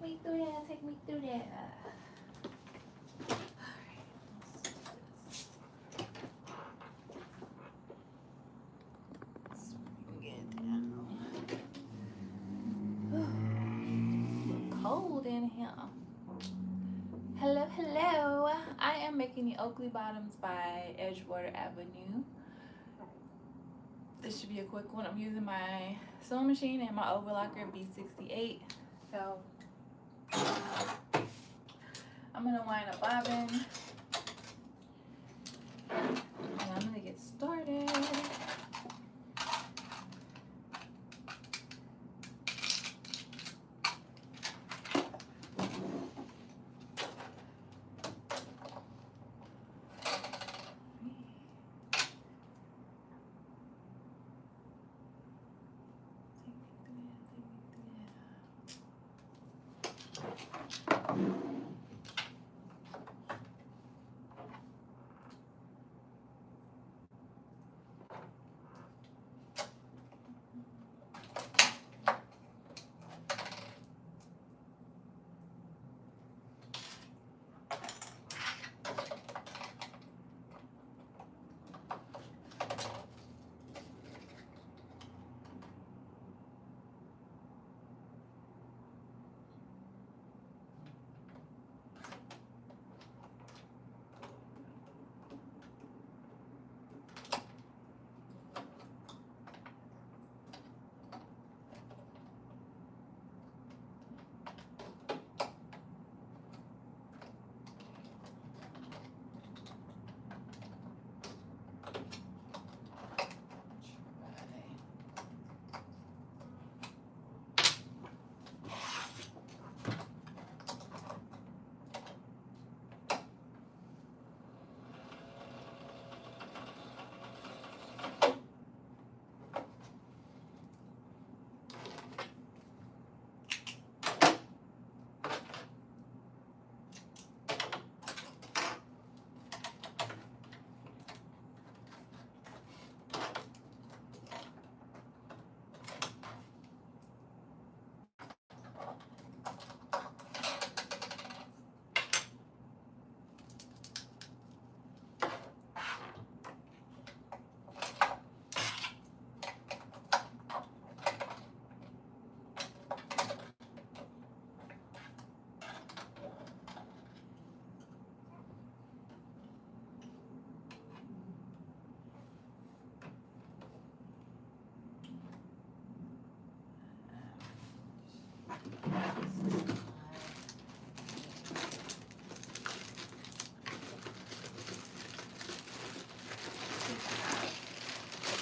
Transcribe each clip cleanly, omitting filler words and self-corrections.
me through that. Take me through that. Cold in here. Hello, hello. I am making the Oakley bottoms by Edgewater Avenue. This should be a quick one. I'm using my sewing machine and my overlocker B68. So I'm gonna wind a bobbin and I'm gonna get started.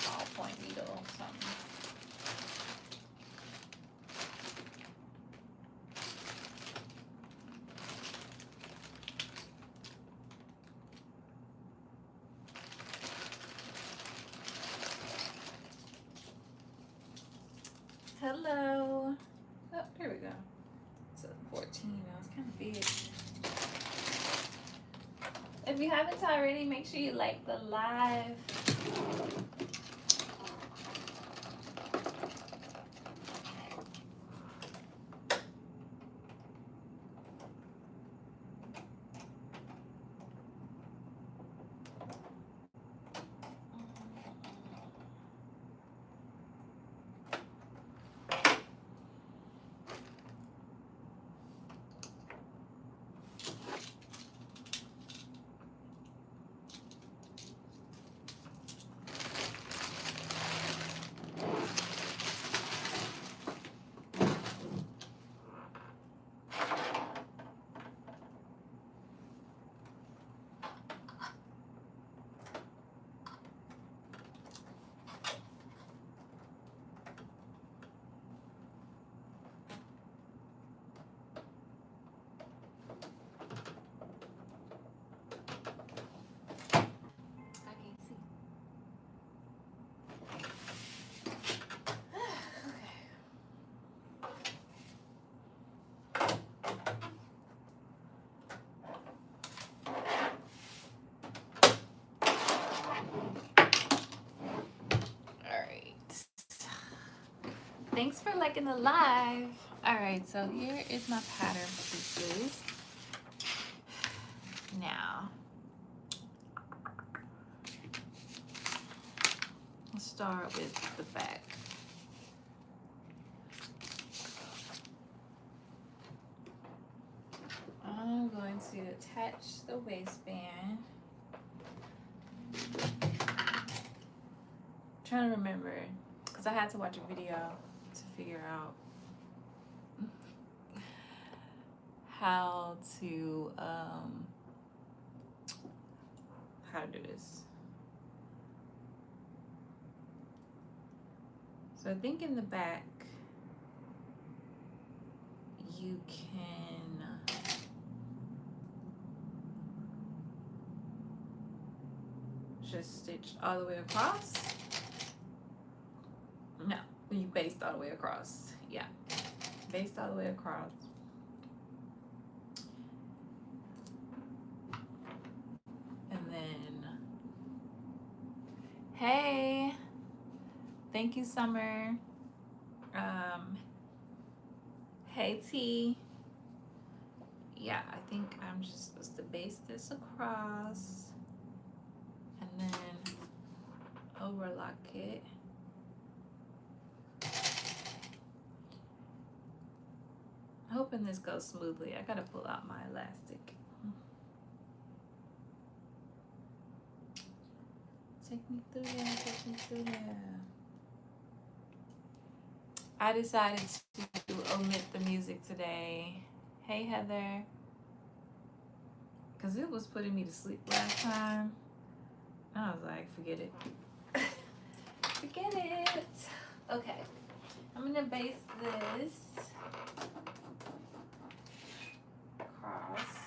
Ballpoint needle or something. Hello. Oh, there we go. It's a 14 now. It's kind of big. If you haven't already, make sure you like the live. Thanks for liking the live. All right, so here is my pattern pieces. Now, let's start with the back. I'm going to attach the waistband. I'm trying to remember, because I had to watch a video to figure out how to do this. So I think in the back you can just stitch all the way across. No, you baste all the way across. Yeah, baste all the way across. And then, hey, thank you, Summer. Hey, T. Yeah, I think I'm just supposed to baste this across and then overlock it. Hoping this goes smoothly. I gotta pull out my elastic. Take me through there, take me through there. I decided to omit the music today. Hey, Heather. Because it was putting me to sleep last time. I was like, forget it. Forget it. Okay. I'm going to base this across.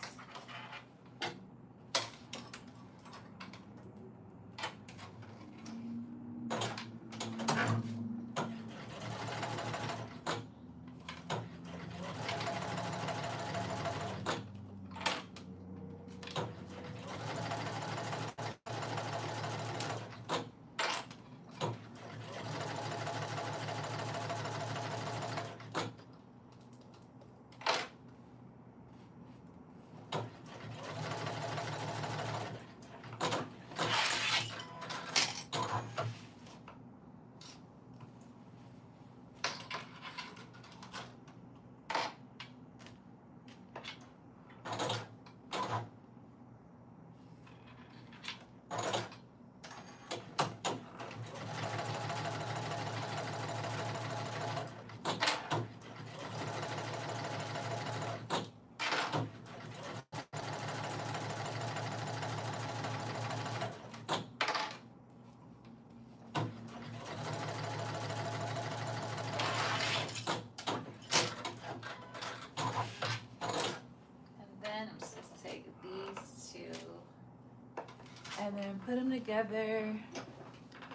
And then put them together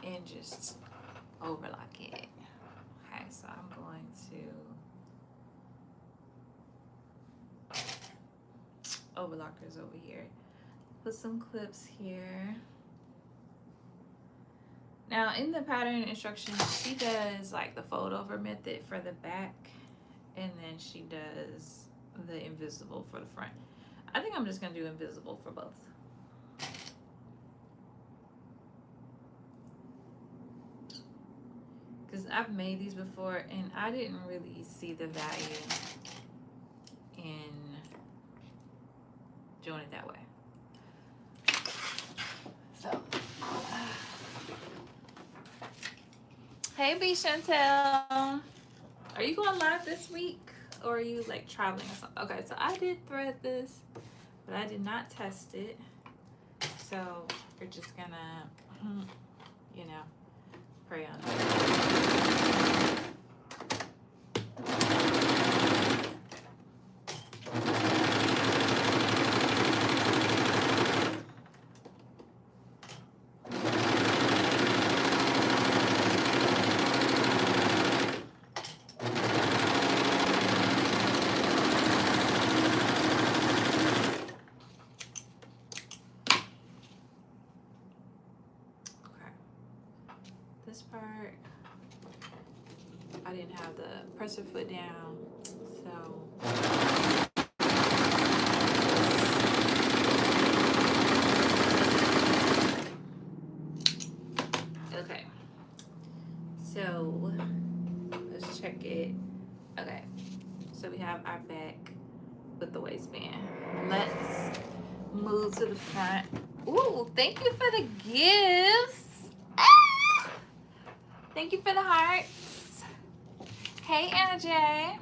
and just overlock it. Okay, so I'm going to overlockers over here. Put some clips here. Now in the pattern instructions, she does like the fold over method for the back, and then she does the invisible for the front. I think I'm just gonna do invisible for both. Because I've made these before and I didn't really see the value in doing it that way. So, hey B Chantel, are you going live this week or are you like traveling or something? Okay, so I did thread this, but I did not test it. So we're just gonna, you know, pray on it. This part have the presser foot down. So okay. So let's check it. Okay. So we have our back with the waistband. Let's move to the front. Ooh, thank you for the gifts. Ah! Thank you for the hearts. Hey, Anna J.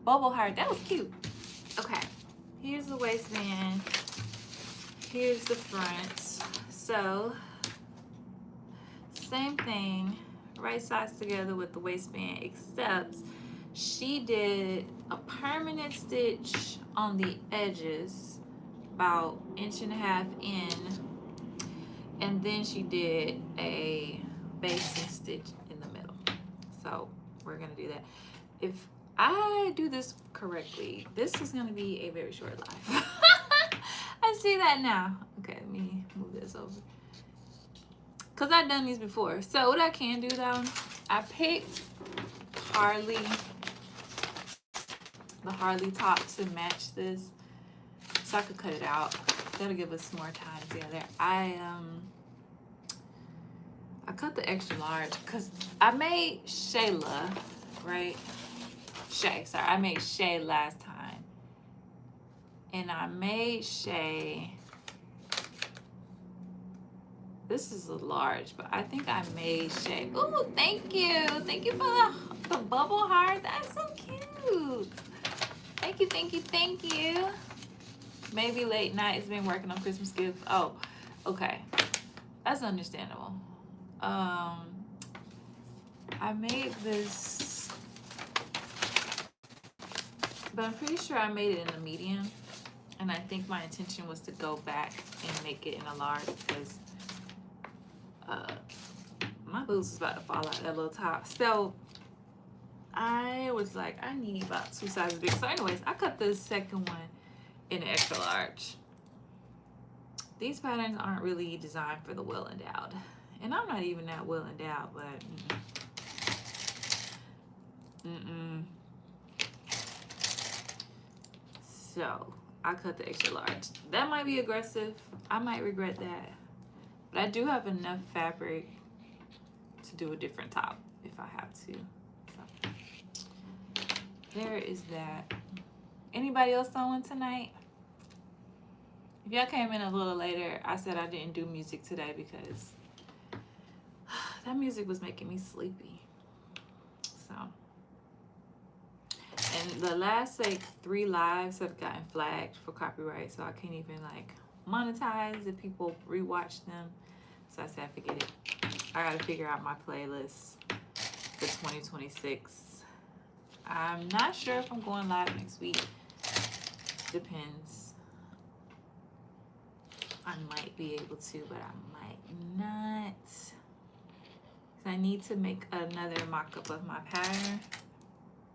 Bubble heart. That was cute. Okay. Here's the waistband. Here's the front. So, same thing. Right sides together with the waistband, except she did a permanent stitch on the edges, about 1.5 inches in, and then she did a basting stitch in the middle. So we're gonna do that. If I do this correctly, this is gonna be a very short life. I see that now. Okay, let me move this over. Cause I've done these before. So what I can do though, I picked the Harley top to match this, so I could cut it out. That'll give us more time together. I cut the extra large because I made Shayla, right? I made Shay last time, and I made Shay. This is a large, but I think I made Shay. Ooh, thank you for the bubble heart. That's so cute. Thank you, thank you, thank you. Maybe late night has been working on Christmas gifts. Oh, okay. That's understandable. I made this, but I'm pretty sure I made it in a medium. And I think my intention was to go back and make it in a large because my boots is about to fall out that little top. So I was like, I need about 2 sizes big. So anyways, I cut the second one in an extra large. These patterns aren't really designed for the well endowed. And I'm not even that well endowed, but So I cut the extra large. That might be aggressive. I might regret that. But I do have enough fabric to do a different top if I have to. So there is that. Anybody else sewing tonight? If y'all came in a little later, I said I didn't do music today because that music was making me sleepy. So, and the last like 3 lives have gotten flagged for copyright, so I can't even like monetize if people rewatch them. So I said, forget it. I gotta figure out my playlist for 2026. I'm not sure if I'm going live next week. Depends. I might be able to, but I might not. I need to make another mock-up of my pattern,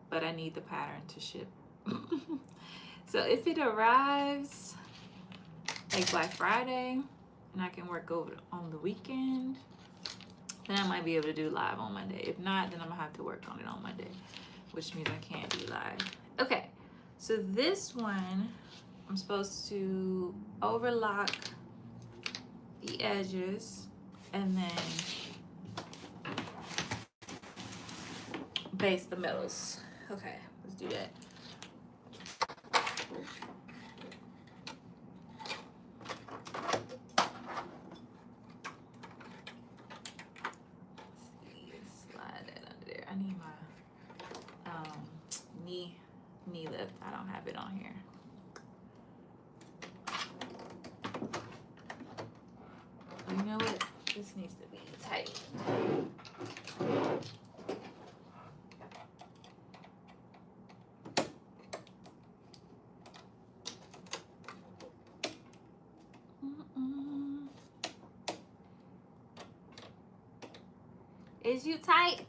but I need the pattern to ship. So if it arrives like Black Friday and I can work over on the weekend, then I might be able to do live on Monday. If not, then I'm gonna have to work on it on Monday, which means I can't do live. Okay, so this one, I'm supposed to overlock the edges and then baste the middles. Okay, let's do that. Slide that under there. I need my knee lift. I don't have it on here. You know what? This needs to be tight. Is you tight?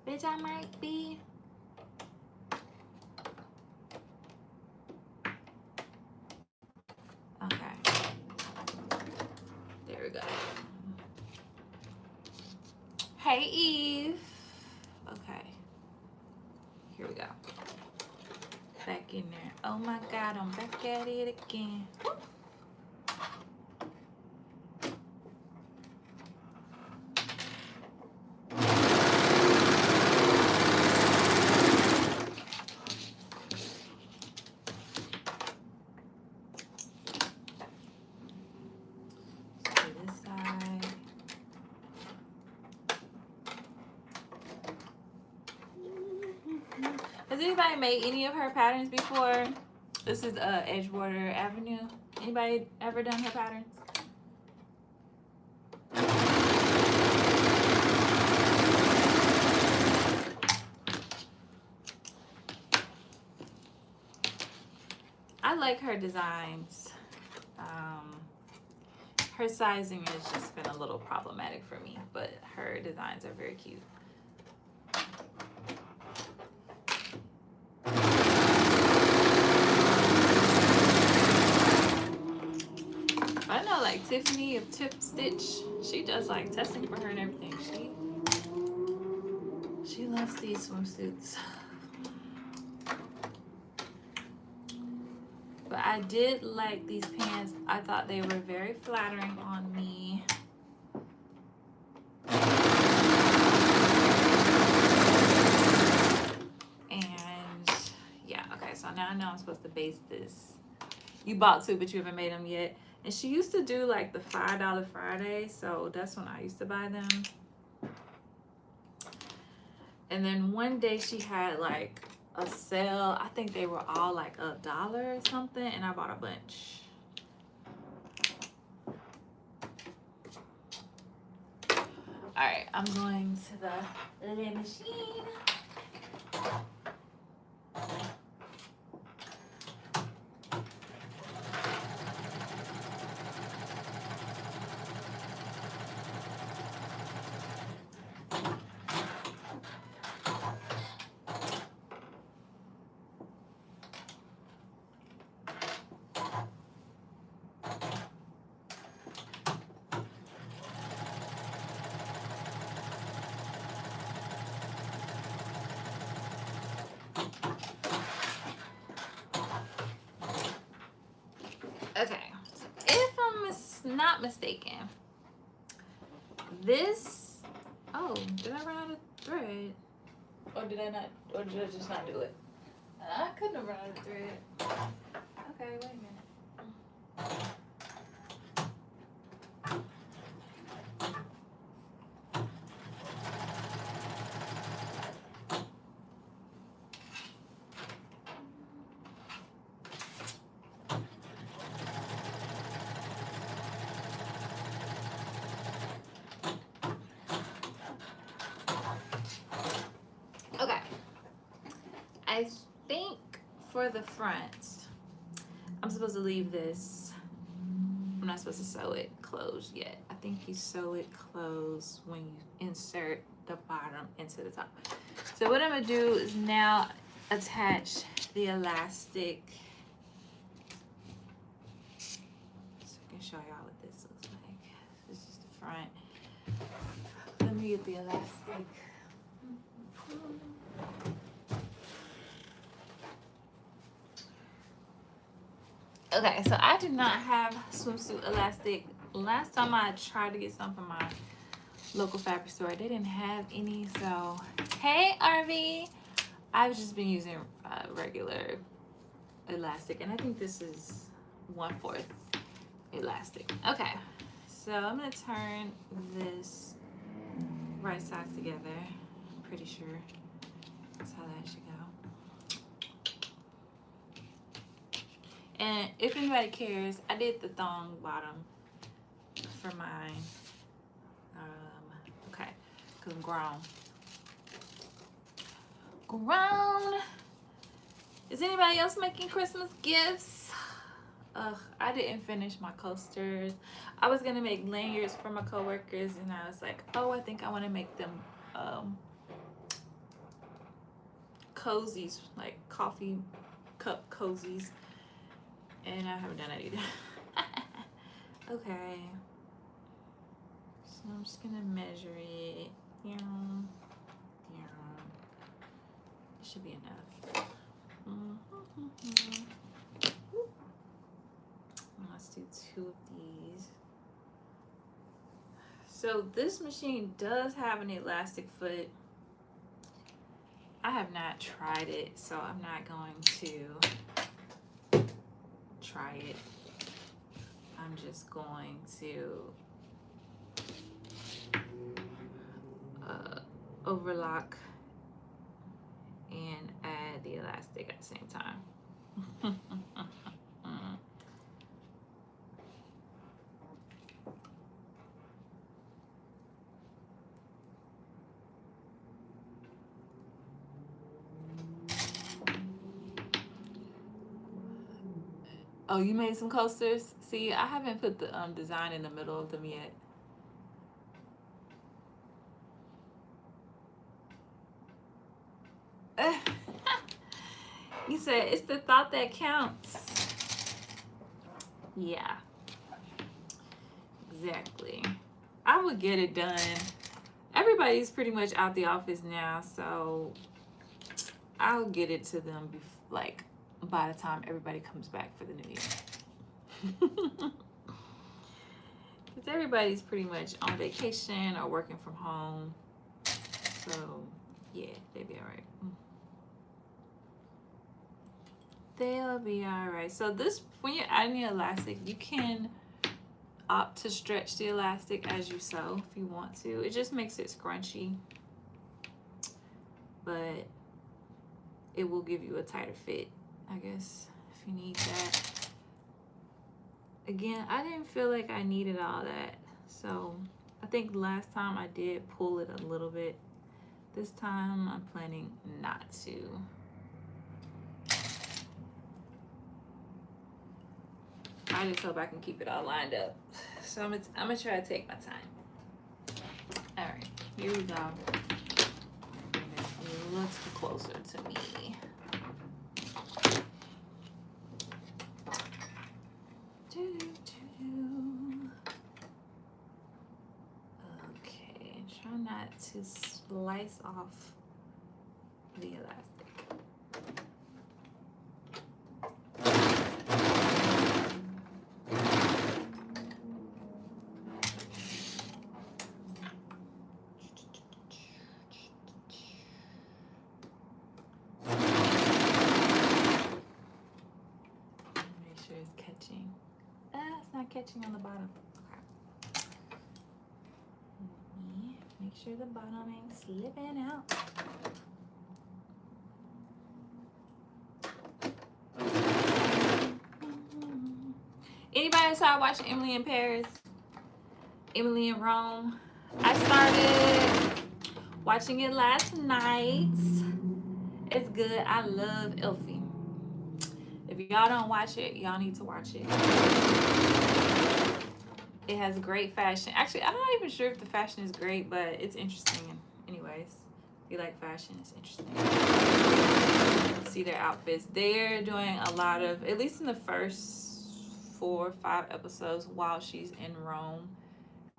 Bitch, I might be. Okay. There we go. Hey, Eve. Okay. Okay. Here we go. Back in there. Oh my God, I'm back at it again. Has anybody made any of her patterns before? This is Edgewater Avenue. Anybody ever done her patterns? I like her designs. Her sizing has just been a little problematic for me, but her designs are very cute. I know, like Tiffany of Tip Stitch, she does like testing for her and everything. She loves these swimsuits. But I did like these pants. I thought they were very flattering on me. And yeah, okay, so now I know I'm supposed to base this. You bought two, but you haven't made them yet. And she used to do like the $5 Friday, so that's when I used to buy them. And then one day she had like a sale. I think they were all like $1 or something, and I bought a bunch. All right, I'm going to the little machine. Okay, if I'm not mistaken, this, oh, did I run out of thread? Or did I not, or did I just not do it? I couldn't have run out of thread. Okay, wait a minute. Okay, I think for the front, I'm supposed to leave this. I'm not supposed to sew it closed yet. I think you sew it closed when you insert the bottom into the top. So what I'm gonna do is now attach the elastic. So I can show y'all what this looks like. This is the front. Let me get the elastic. Okay, so I do not have swimsuit elastic. Last time I tried to get some from my local fabric store, they didn't have any. So, hey RV, I've just been using regular elastic, and I think this is 1/4 elastic. Okay, so I'm gonna turn this right sides together. I'm pretty sure that's how that should go. And if anybody cares, I did the thong bottom for mine. Okay, because I'm grown. Grown. Is anybody else making Christmas gifts? Ugh, I didn't finish my coasters. I was gonna make lanyards for my coworkers, and I was like, oh, I think I want to make them cozies, like coffee cup cozies. And I haven't done it either. Okay. So I'm just gonna measure it. should be enough. Let's do 2 of these. So this machine does have an elastic foot. I have not tried it, so I'm not going to try it. I'm just going to overlock and add the elastic at the same time. Oh, you made some coasters? See, I haven't put the design in the middle of them yet. You said it's the thought that counts. Yeah, exactly. I would get it done. Everybody's pretty much out the office now, so I'll get it to them like by the time everybody comes back for the new year. Because everybody's pretty much on vacation or working from home. So yeah, they'll be all right. They'll be all right. So this, when you're adding the elastic, you can opt to stretch the elastic as you sew if you want to. It just makes it scrunchy, but it will give you a tighter fit, I guess, if you need that. Again, I didn't feel like I needed all that, so I think last time I did pull it a little bit. This time I'm planning not to. I just hope I can keep it all lined up. So I'm gonna try to take my time. All right, here we go. Bring this a little closer to me. Okay, try not to slice off the elastic. Catching on the bottom. Okay. Make sure the bottom ain't slipping out. Anybody started watching Emily in Paris? Emily in Rome? I started watching it last night. It's good. I love Elfie. If y'all don't watch it, y'all need to watch it. It has great fashion. Actually, I'm not even sure if the fashion is great, but it's interesting. Anyways, if you like fashion, it's interesting. See their outfits. They're doing a lot of, at least in the first 4 or 5 episodes while she's in Rome,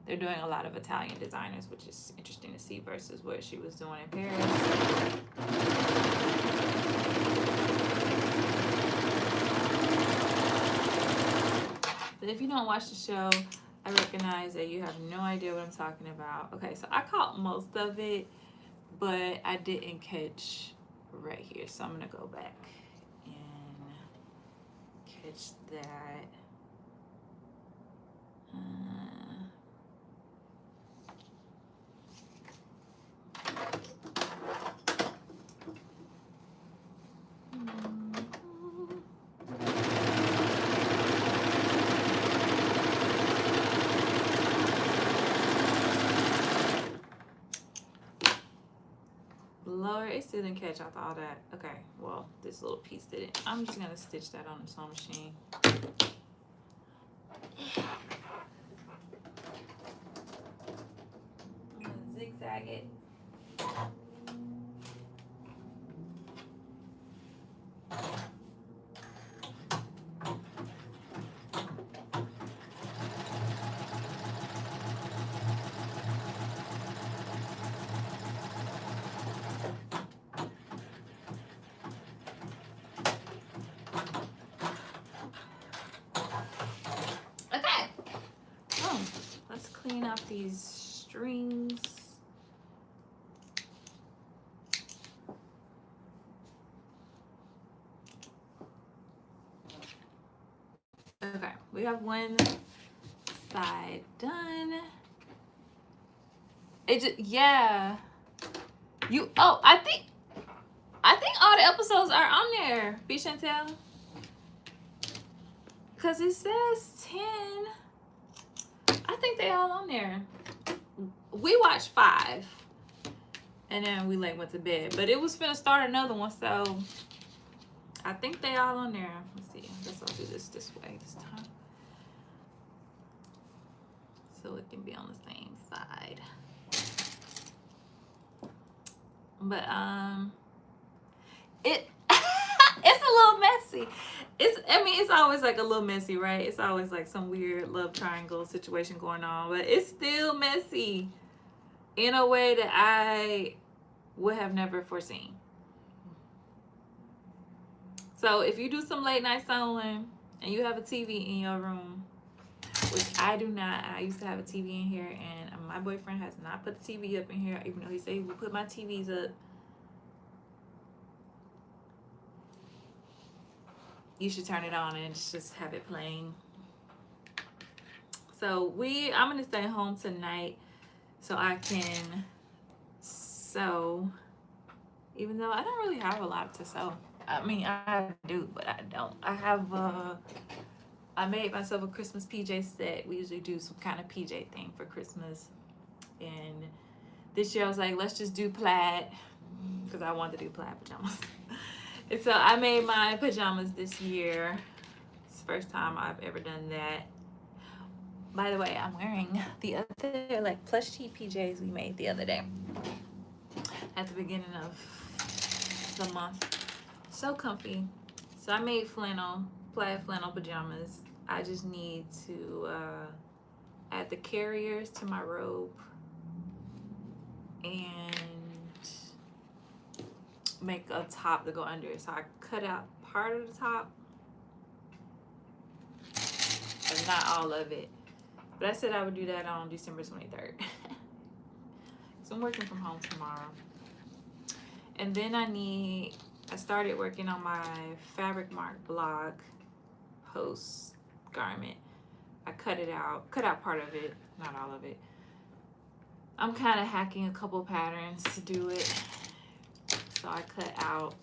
they're doing a lot of Italian designers, which is interesting to see versus what she was doing in Paris. But if you don't watch the show, I recognize that you have no idea what I'm talking about. Okay, so I caught most of it, but I didn't catch right here. So I'm gonna go back and catch that. Lower, it still didn't catch after all that. Okay, well, this little piece didn't. I'm just gonna stitch that on the sewing machine. I'm gonna zigzag it. these strings. Okay, we have one side done. It just, yeah. I think all the episodes are on there, B Chantel. Cause it says 10. I think they all on there. We watched 5. And then we like went to bed. But it was finna start another one, so I think they all on there. Let's see. I guess I'll do this way this time. So it can be on the same side. But it's a little messy. It's always like a little messy, right? It's always like some weird love triangle situation going on, but it's still messy in a way that I would have never foreseen. So if you do some late night sewing and you have a TV in your room, which I do not, I used to have a TV in here, and my boyfriend has not put the TV up in here, even though he said he would put my TVs up. You should turn it on and just have it playing. So I'm gonna stay home tonight so I can sew, even though I don't really have a lot to sew. I mean, I do, but I don't. I made myself a Christmas PJ set. We usually do some kind of PJ thing for Christmas. And this year I was like, let's just do plaid, because I wanted to do plaid pajamas. And so I made my pajamas this year. It's the first time I've ever done that. By the way, I'm wearing the other like plush tee PJs we made the other day at the beginning of the month. So comfy. So I made plaid flannel pajamas. I just need to add the carriers to my robe and make a top to go under it. So I cut out part of the top, but not all of it. But I said I would do that on December 23rd. So I'm working from home tomorrow. And then I started working on my Fabric Mark blog post garment. I cut out part of it, not all of it. I'm kind of hacking a couple patterns to do it. So I cut out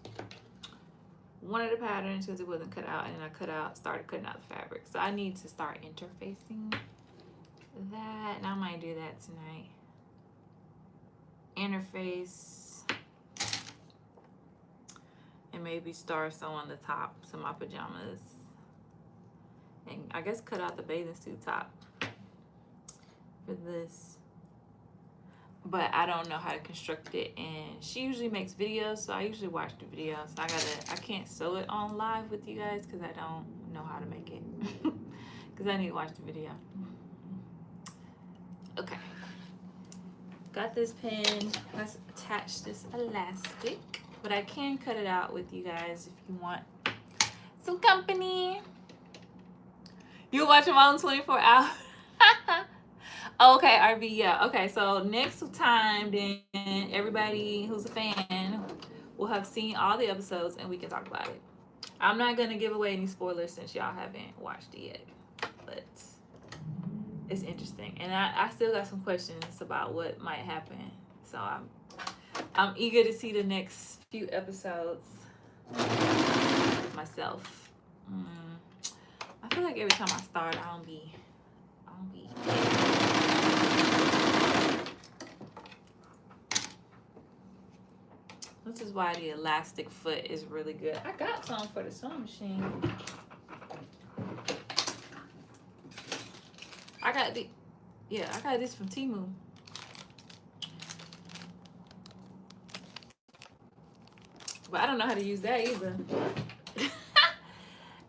one of the patterns because it wasn't cut out, and then I started cutting out the fabric. So I need to start interfacing that, and I might do that tonight. Interface, and maybe start sewing the tops of my pajamas, and I guess cut out the bathing suit top for this. But I don't know how to construct it, and she usually makes videos, so I usually watch the videos. I can't sew it on live with you guys because I don't know how to make it. Because I need to watch the video. Okay. Got this pin. Let's attach this elastic. But I can cut it out with you guys if you want some company. You watching my own 24 hours? Okay, RV, yeah. Okay, so next time, then everybody who's a fan will have seen all the episodes and we can talk about it. I'm not going to give away any spoilers since y'all haven't watched it yet, but it's interesting. And I still got some questions about what might happen. So I'm eager to see the next few episodes myself. I feel like every time I start, I don't be. This is why the elastic foot is really good. I got some for the sewing machine. I got this from Temu. But I don't know how to use that either.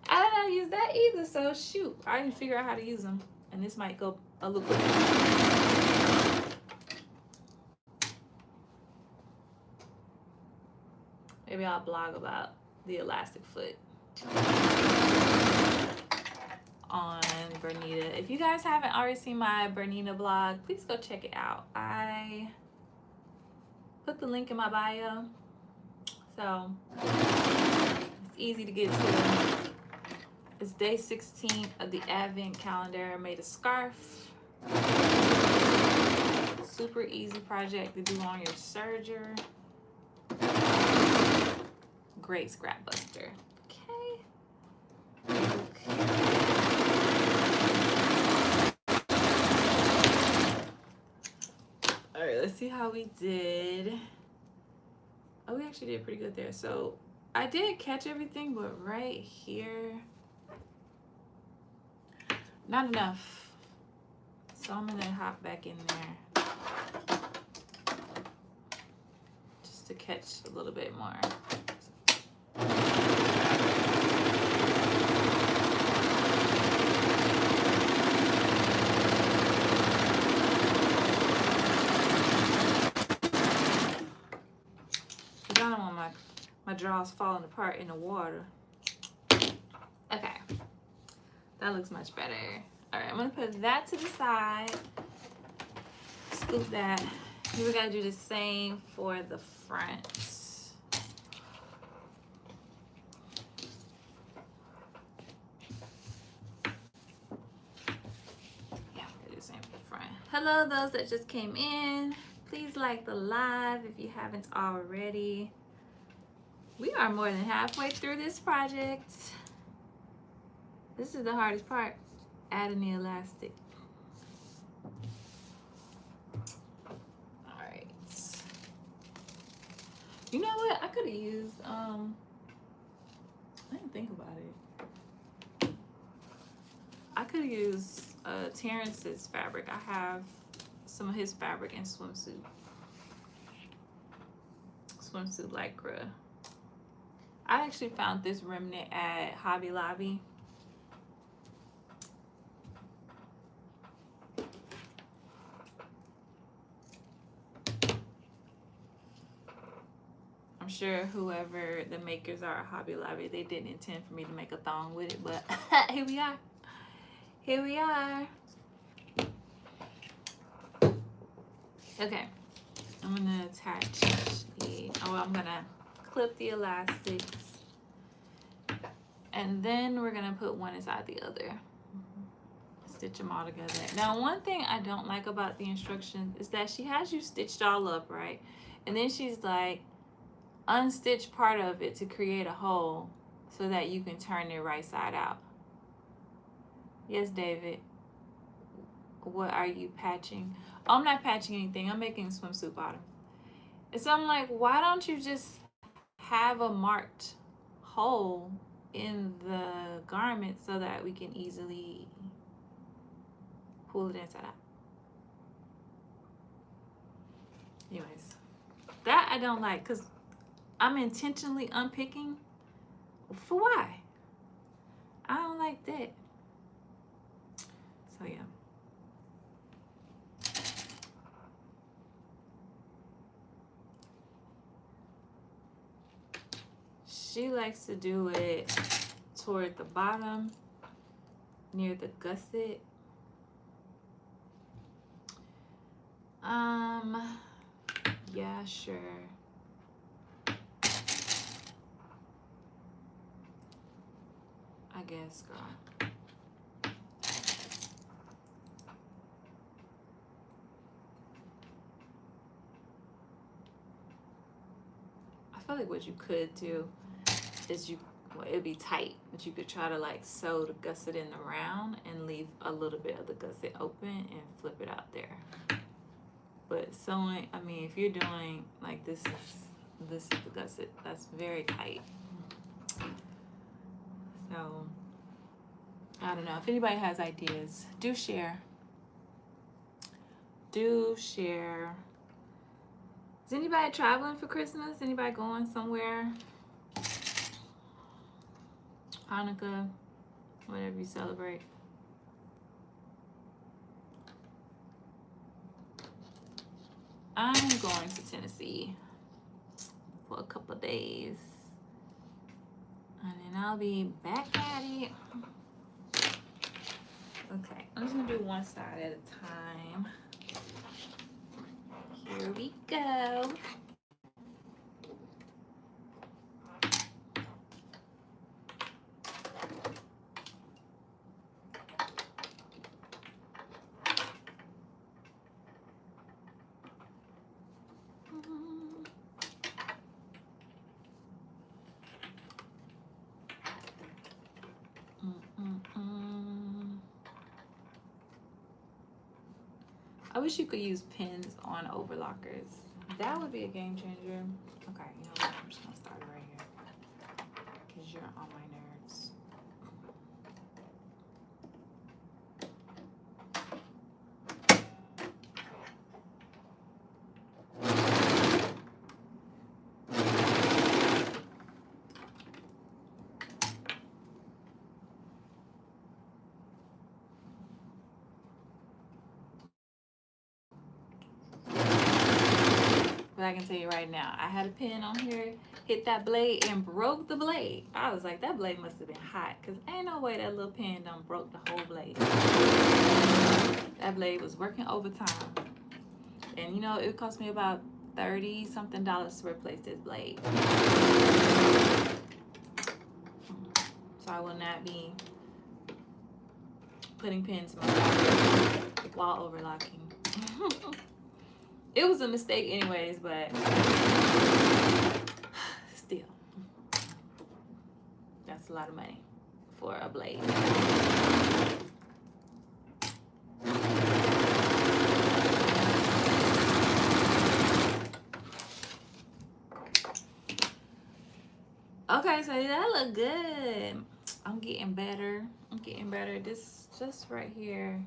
I don't know how to use that either, so shoot. I didn't figure out how to use them. And this might go a little quicker. Maybe I'll blog about the elastic foot on Bernita. If you guys haven't already seen my Bernita blog, please go check it out. I put the link in my bio, so it's easy to get to. It's day 16 of the Advent calendar. I made a scarf. Super easy project to do on your serger. Great scrap buster. Okay. All right, let's see how we did. Oh, we actually did pretty good there. So I did catch everything, but right here, not enough. So I'm gonna hop back in there just to catch a little bit more. I don't want my drawers falling apart in the water. Okay, that looks much better. All right, I'm gonna put that to the side. Scoop that. We gotta do the same for the front. Yeah, we're gonna do the same for the front. Hello, those that just came in. Please like the live if you haven't already. We are more than halfway through this project. This is the hardest part, adding the elastic. All right. You know what? I could have used, I didn't think about it. I could have used Terrence's fabric. I have some of his fabric in swimsuit lycra. I actually found this remnant at Hobby Lobby. I'm sure whoever the makers are at Hobby Lobby, they didn't intend for me to make a thong with it, but here we are. Here we are. Okay, I'm gonna attach I'm gonna clip the elastics, and then we're gonna put one inside the other. Stitch them all together. Now, one thing I don't like about the instructions is that she has you stitched all up, right? And then she's like, unstitch part of it to create a hole so that you can turn it right side out. Yes, David. What are you patching? Oh, I'm not patching anything. I'm making a swimsuit bottom. And so I'm like, why don't you just have a marked hole in the garment so that we can easily pull it inside out? Anyways, that I don't like, because I'm intentionally unpicking. For why? I don't like that. So yeah. She likes to do it toward the bottom, near the gusset. Yeah, sure. I guess, girl. I feel like what you could do is it'd be tight, but you could try to like sew the gusset in the round and leave a little bit of the gusset open and flip it out there. But sewing, I mean, if you're doing like this is the gusset, that's very tight. So I don't know. If anybody has ideas, do share. Do share. Is anybody traveling for Christmas? Anybody going somewhere? Hanukkah, whatever you celebrate. I'm going to Tennessee for a couple of days, and then I'll be back at it Okay, I'm just gonna do one side at a time. Here we go. I wish you could use pins on overlockers. That would be a game changer. Okay, you know what? I'm just gonna start it right here because you're on my nerves. But I can tell you right now, I had a pin on here, hit that blade and broke the blade. I was like, that blade must have been hot because ain't no way that little pin done broke the whole blade. That blade was working overtime. And you know, it cost me about $30 something to replace this blade. So I will not be putting pins in my pocket while overlocking. It was a mistake anyways, but still, that's a lot of money for a blade. Okay, so that look good. I'm getting better. This just right here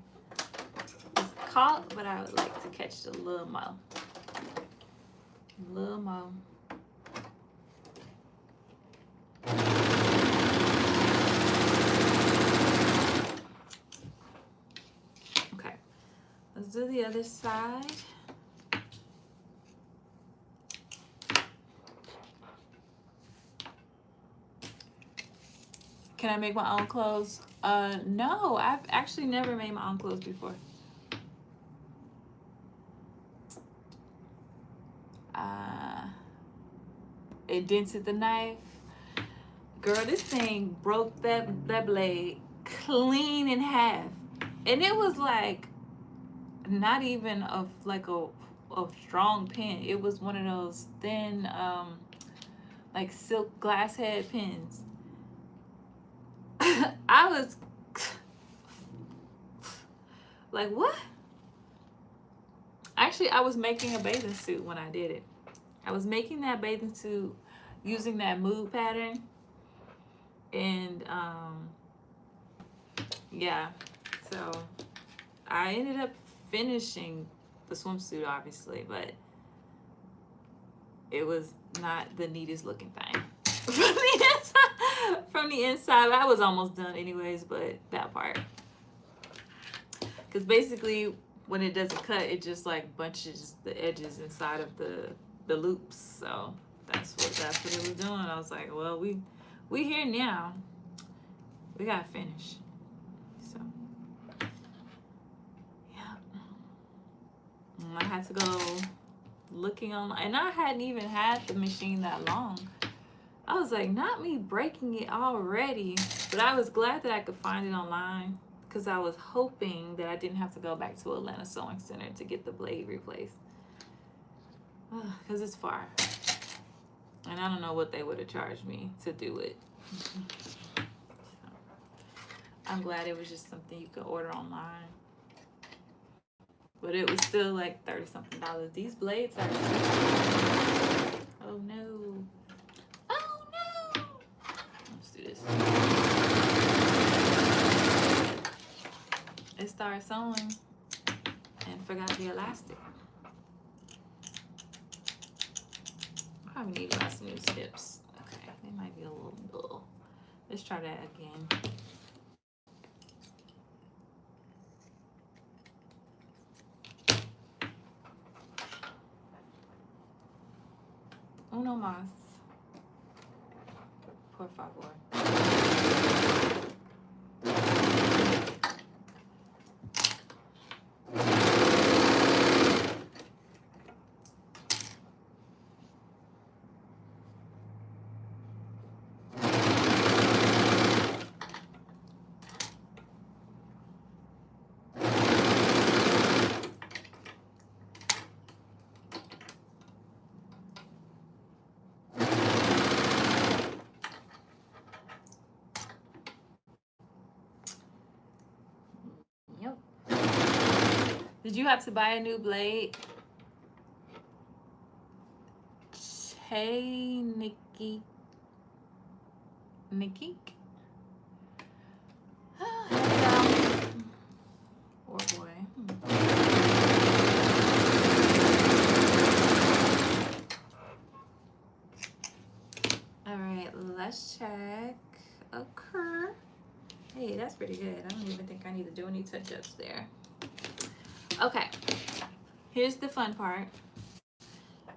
is caught, but I would like to catch it a little more. Okay, let's do the other side. Can I make my own clothes? No, I've actually never made my own clothes before. It dented the knife. Girl, this thing broke that blade clean in half. And it was like not even of like a strong pin. It was one of those thin like silk glass head pins. I was like, what? Actually, I was making a bathing suit when I did it. I was making that bathing suit using that mood pattern. And yeah, so I ended up finishing the swimsuit, obviously, but it was not the neatest looking thing. From the inside, I was almost done anyways, but that part. Because basically, when it doesn't cut, it just like bunches the edges inside of the loops. So that's what it was doing. I was like, well, we here now. We gotta finish. So yeah, I had to go looking online, and I hadn't even had the machine that long. I was like, not me breaking it already, but I was glad that I could find it online because I was hoping that I didn't have to go back to Atlanta Sewing Center to get the blade replaced. Because it's far. And I don't know what they would have charged me to do it. So, I'm glad it was just something you could order online. But it was still like $30 something. These blades are... Oh no. Let's do this. It started sewing and forgot the elastic. I probably need to buy some new snips. Okay, they might be a little dull. Let's try that again. Uno más. Por favor. Did you have to buy a new blade? Hey, Nikki. Nikki? Poor boy. All right, let's check. Okay. Hey, that's pretty good. I don't even think I need to do any touch-ups there. Okay. Here's the fun part.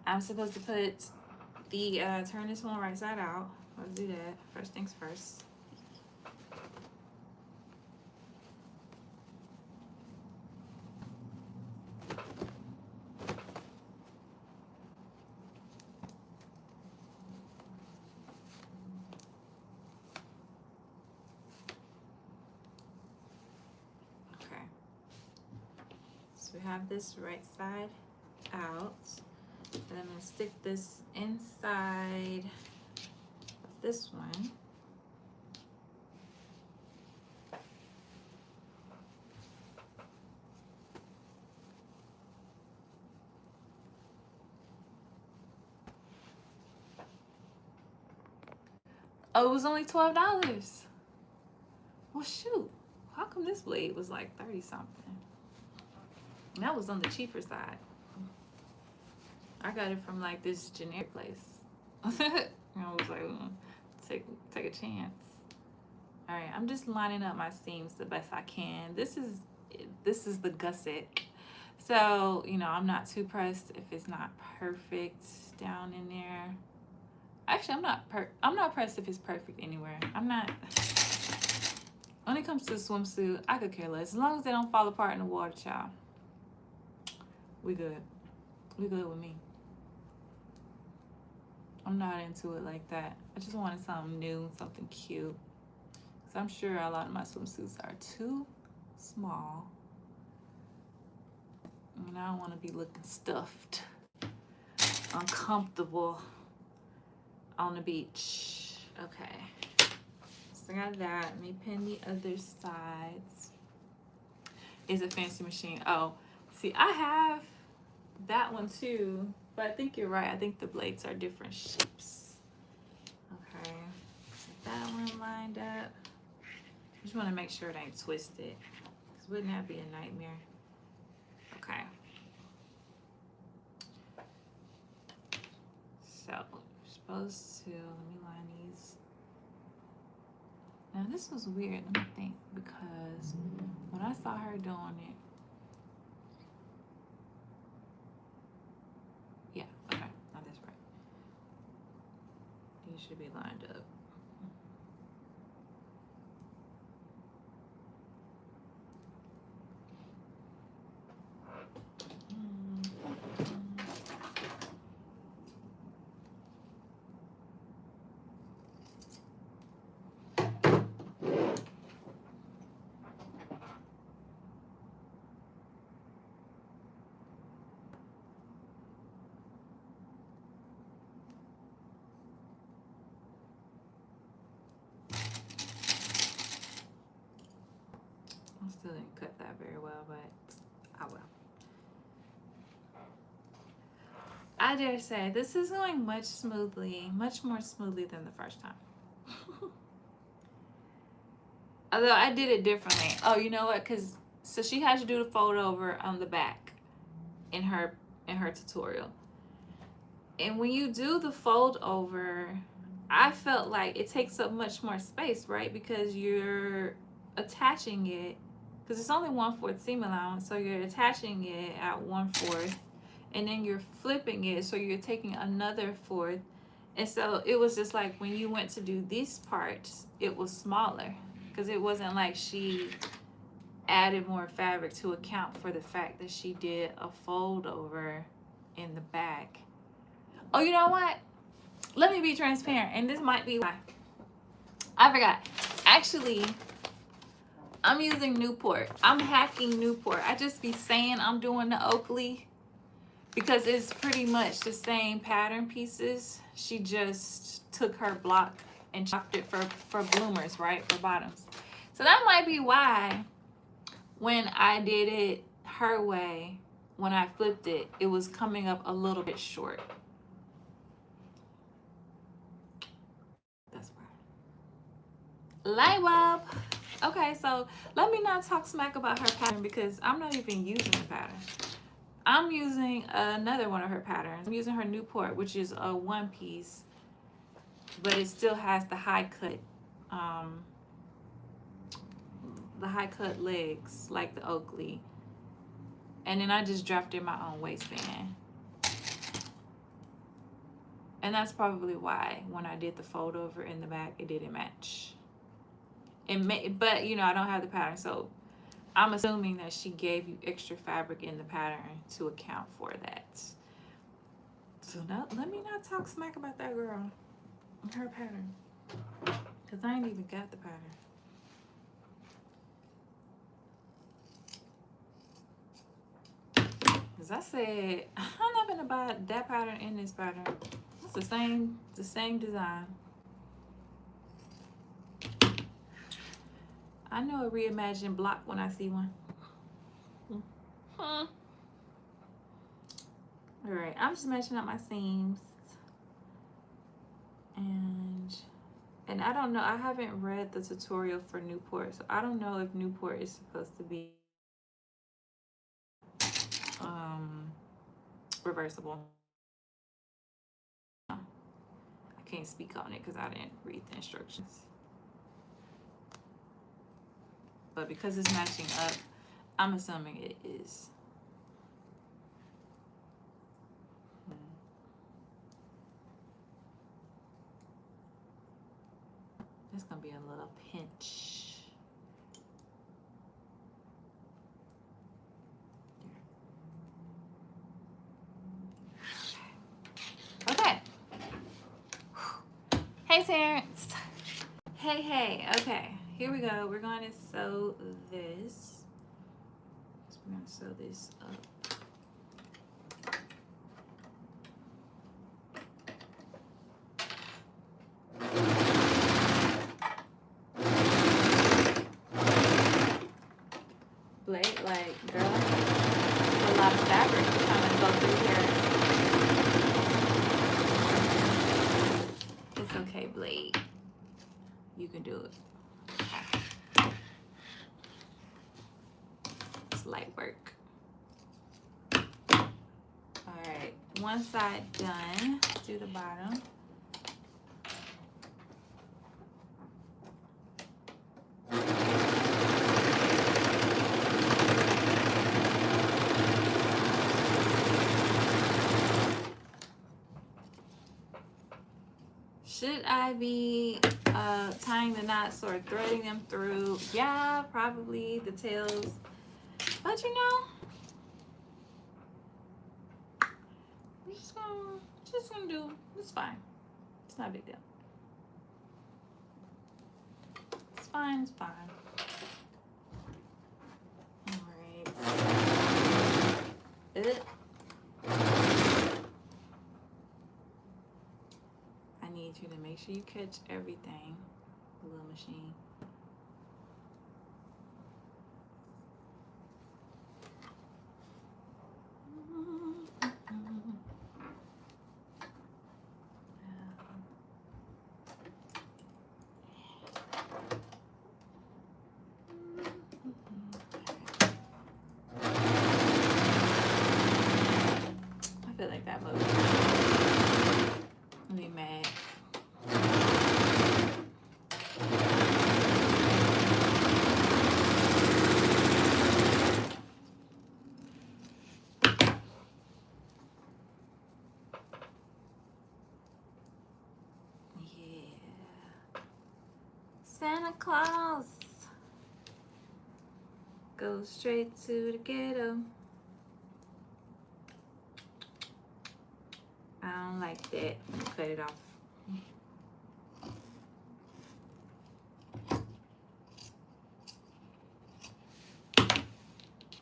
I'm supposed to put the turn this one right side out. Let's do that. First things first. Okay. So we have this right side out. And I'm going to stick this inside of this one. Oh, it was only $12. Well, shoot. How come this blade was like 30 something? And that was on the cheaper side. I got it from like this generic place. I was like, take a chance. All right, I'm just lining up my seams the best I can. This is the gusset. So, you know, I'm not too pressed if it's not perfect down in there. Actually, I'm not pressed if it's perfect anywhere. I'm not. When it comes to a swimsuit, I could care less. As long as they don't fall apart in the water, child. We good. We good with me. I'm not into it like that. I just wanted something new, something cute. So I'm sure a lot of my swimsuits are too small. And I don't want to be looking stuffed, uncomfortable on the beach. Okay. So I got that. Let me pin the other sides. It's a fancy machine. Oh, see, I have that one too, but I think you're right. I think the blades are different shapes. Okay. So that one lined up. Just want to make sure it ain't twisted, because wouldn't that be a nightmare? Okay. So we're supposed to, let me line these. Now this was weird, let me think, because when I saw her doing it, yeah, okay, now that's right. These should be lined up. Still didn't cut that very well, but I will. I dare say this is going much more smoothly than the first time. Although I did it differently. Oh, you know what? So she has to do the fold over on the back in her tutorial. And when you do the fold over, I felt like it takes up much more space, right? Because you're attaching it, because it's only 1/4 seam allowance, so you're attaching it at 1/4, and then you're flipping it, so you're taking another 1/4. And so it was just like when you went to do these parts, it was smaller, because it wasn't like she added more fabric to account for the fact that she did a fold over in the back. Oh, you know what? Let me be transparent, and this might be why. I forgot. Actually, I'm using Newport. I'm hacking Newport. I just be saying I'm doing the Oakley because it's pretty much the same pattern pieces. She just took her block and chopped it for bloomers, right? For bottoms. So that might be why when I did it her way, when I flipped it, it was coming up a little bit short. That's why. Light bulb. Okay, so let me not talk smack about her pattern because I'm not even using the pattern. I'm using another one of her patterns. I'm using her Newport, which is a one piece, but it still has the high cut legs like the Oakley. And then I just drafted my own waistband. And that's probably why when I did the fold over in the back, it didn't match. But you know, I don't have the pattern, so I'm assuming that she gave you extra fabric in the pattern to account for that. So now, let me not talk smack about that girl and her pattern, because I ain't even got the pattern. Because I said, I'm not gonna buy that pattern in this pattern. It's the same design. I know a reimagined block when I see one. All right, I'm just matching up my seams. And I don't know, I haven't read the tutorial for Newport, so I don't know if Newport is supposed to be reversible. I can't speak on it because I didn't read the instructions. But because it's matching up, I'm assuming it is. It's gonna be a little pinch. Okay. Hey, Terrence. Hey. Okay, here we go. We're going to sew this. We're going to sew this up. Blade, like, girl, a lot of fabric trying to go through here. It's okay, Blade. You can do it. It's light work. All right, one side done. Do the bottom. Should I be tying the knots or threading them through? Yeah, probably the tails. But you know, we're just gonna do. It's fine. It's not a big deal. It's fine. It's fine. All right. I need you to make sure you catch everything, the little machine. I feel like that movie. I'm be mad. Santa Claus goes straight to the ghetto. I don't like that. Cut it off.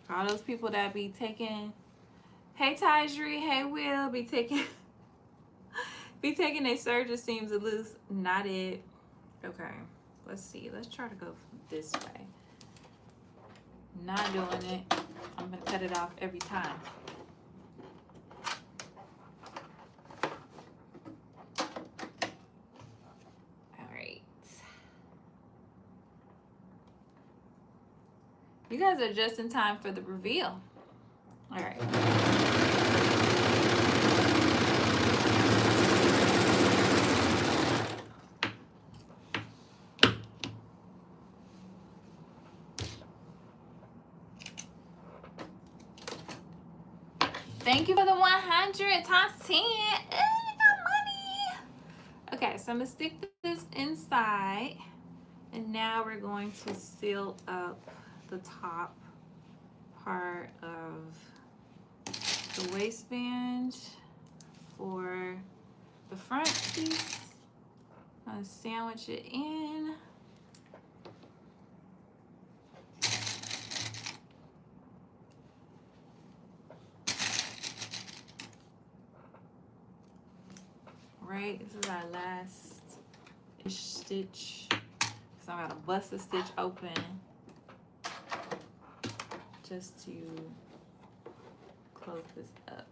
For all those people that be taking, hey Tajri, hey Will, be taking their serger seams loose. Not it. Okay. Let's see. Let's try to go this way. Not doing it. I'm gonna cut it off every time. All right. You guys are just in time for the reveal. All right. Thank you for the 100 times 10. You got money. Okay, so I'm gonna stick this inside, and now we're going to seal up the top part of the waistband for the front piece. I'm gonna sandwich it in. Right, this is our last stitch. So I'm gonna bust the stitch open just to close this up.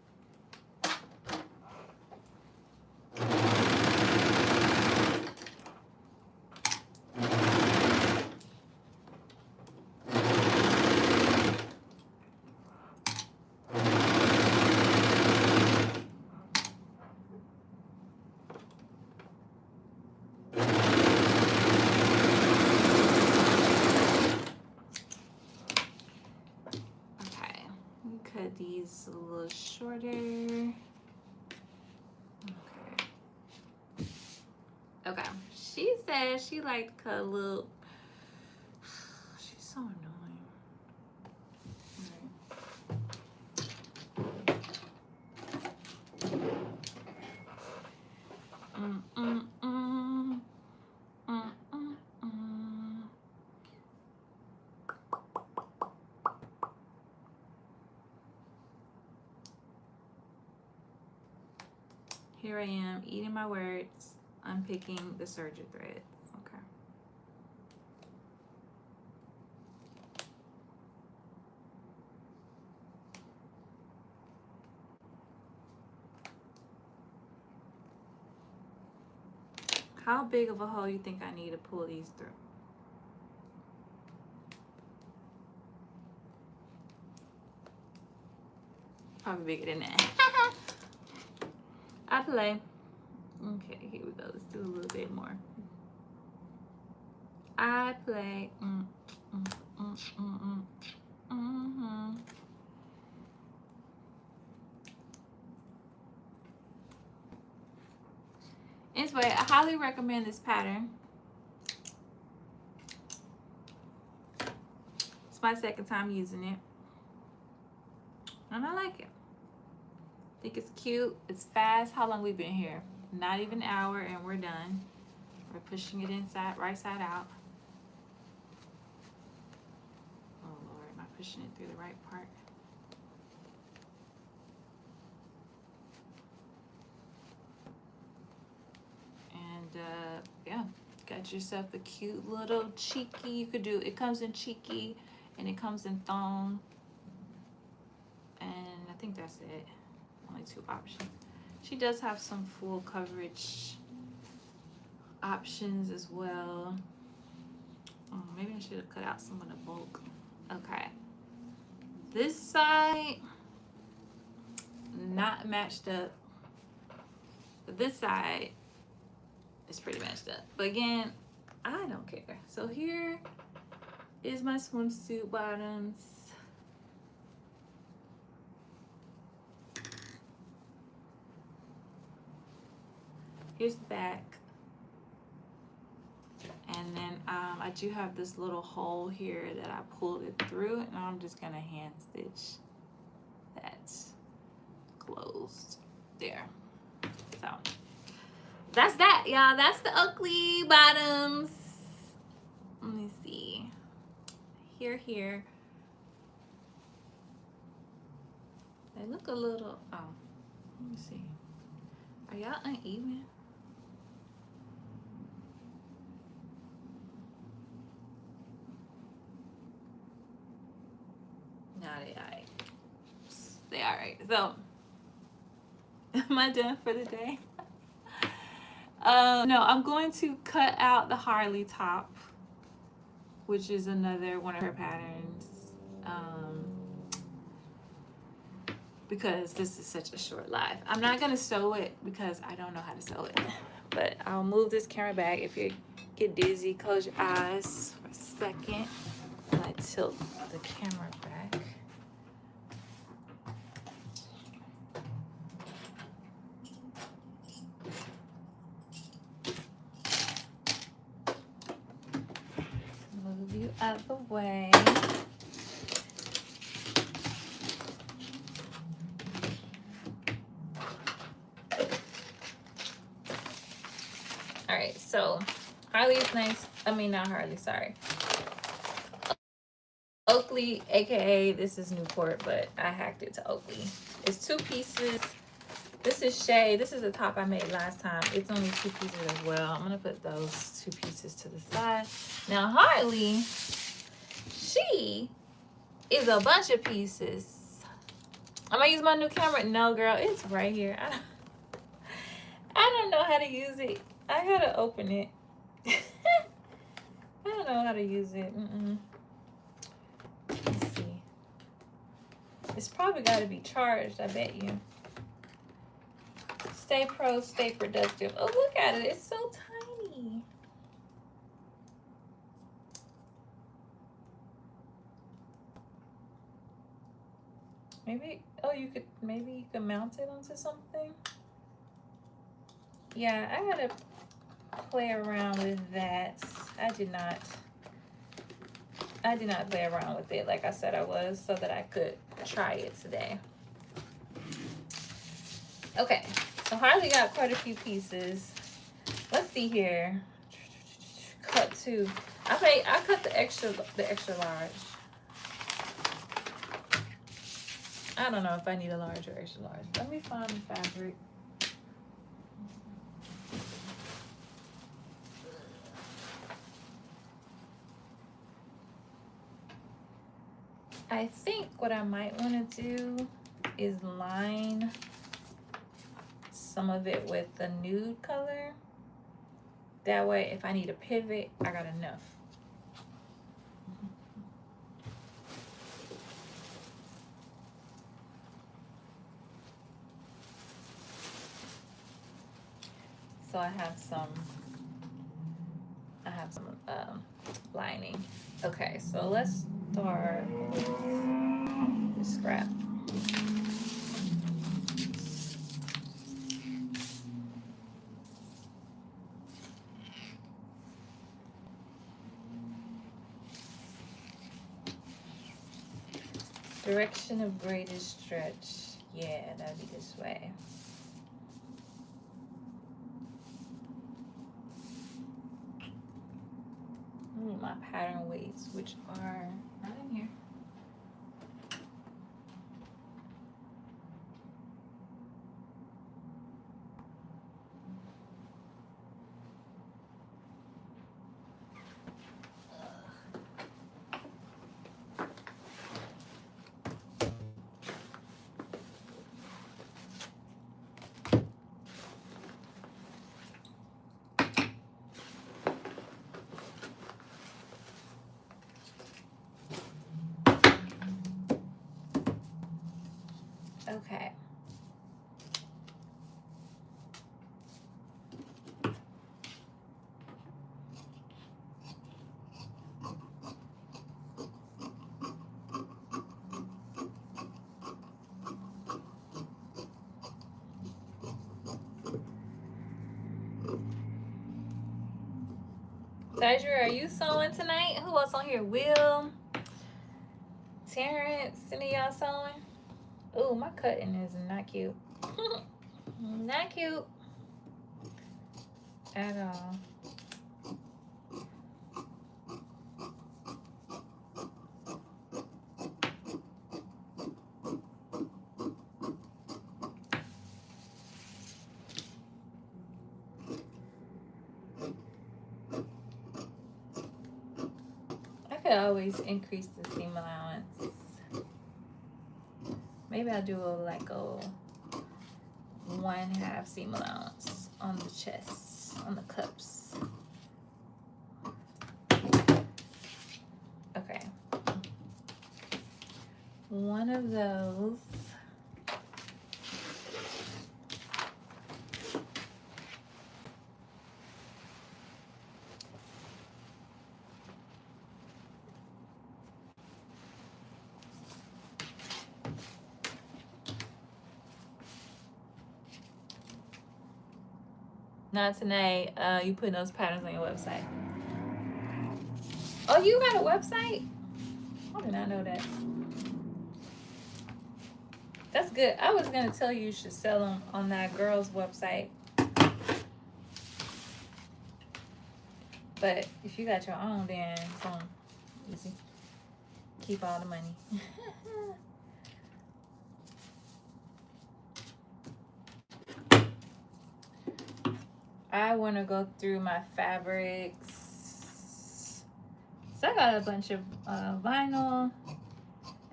These a little shorter. Okay. She said she liked cut a little. She's so annoying. Here I am eating my words, unpicking the serger thread. Okay. How big of a hole you think I need to pull these through? Probably bigger than that. I play. Okay, here we go. Let's do a little bit more. I play. Anyway, I highly recommend this pattern. It's my second time using it, and I like it. I think it's cute. It's fast. How long we been here? Not even an hour, and we're done. We're pushing it inside, right side out. Oh Lord, am I pushing it through the right part? And yeah, got yourself a cute little cheeky. You could do. It comes in cheeky, and it comes in thong. And I think that's it. Only 2 options. She does have some full coverage options as well. Oh, maybe I should have cut out some of the bulk. Okay. This side, not matched up. But this side is pretty matched up. But again, I don't care. So here is my swimsuit bottoms. Here's the back. And then I do have this little hole here that I pulled it through, and I'm just gonna hand stitch that closed there. So that's that, y'all. That's the Oakley bottoms. Let me see. Here. They look a little, oh, let me see. Are y'all uneven? They all right. So, am I done for the day? No, I'm going to cut out the Harley top, which is another one of her patterns. Because this is such a short live. I'm not gonna sew it because I don't know how to sew it. But I'll move this camera back. If you get dizzy, close your eyes for a second. And I tilt the camera back. Move you out of the way. All right, so Harley is nice. I mean, not Harley, sorry. Oakley, aka this is Newport, but I hacked it to Oakley. It's 2 pieces. This is Shay. This is the top I made last time. It's only 2 pieces as well. I'm gonna put those 2 pieces to the side. Now Harley, she is a bunch of pieces. I'm gonna use my new camera. No, girl, it's right here. I don't know how to use it. I gotta open it. I don't know how to use it. Let's see. It's probably got to be charged, I bet you. Stay pro, stay productive. Oh, look at it. It's so tiny. Maybe, oh, maybe you could mount it onto something. Yeah, I gotta play around with that. I did not play around with it like I said I was, so that I could try it today. Okay, so Harley got quite a few pieces. Let's see here. Cut 2. I cut the extra large. I don't know if I need a large or extra large. Let me find the fabric. I think what I might want to do is line some of it with the nude color. That way, if I need a pivot, I got enough. So I have some lining. Okay, so let's start with the scrap. Direction of greatest stretch. Yeah, that'd be this way. My pattern weights, which are not in here. Okay. Cedra, are you sewing tonight? Who else on here? Will, Terrence, any of y'all sewing? Oh, my cutting is not cute. Not cute at all. I could always increase the seam allowance. Maybe I'll do like a 1/2 seam allowance on the chest, on the cups. Okay. One of those. Not tonight. You putting those patterns on your website. Oh, you got a website? I did not know that. That's good. I was gonna tell you should sell them on that girl's website. But if you got your own, then boom, easy. Keep all the money. I want to go through my fabrics. So I got a bunch of vinyl,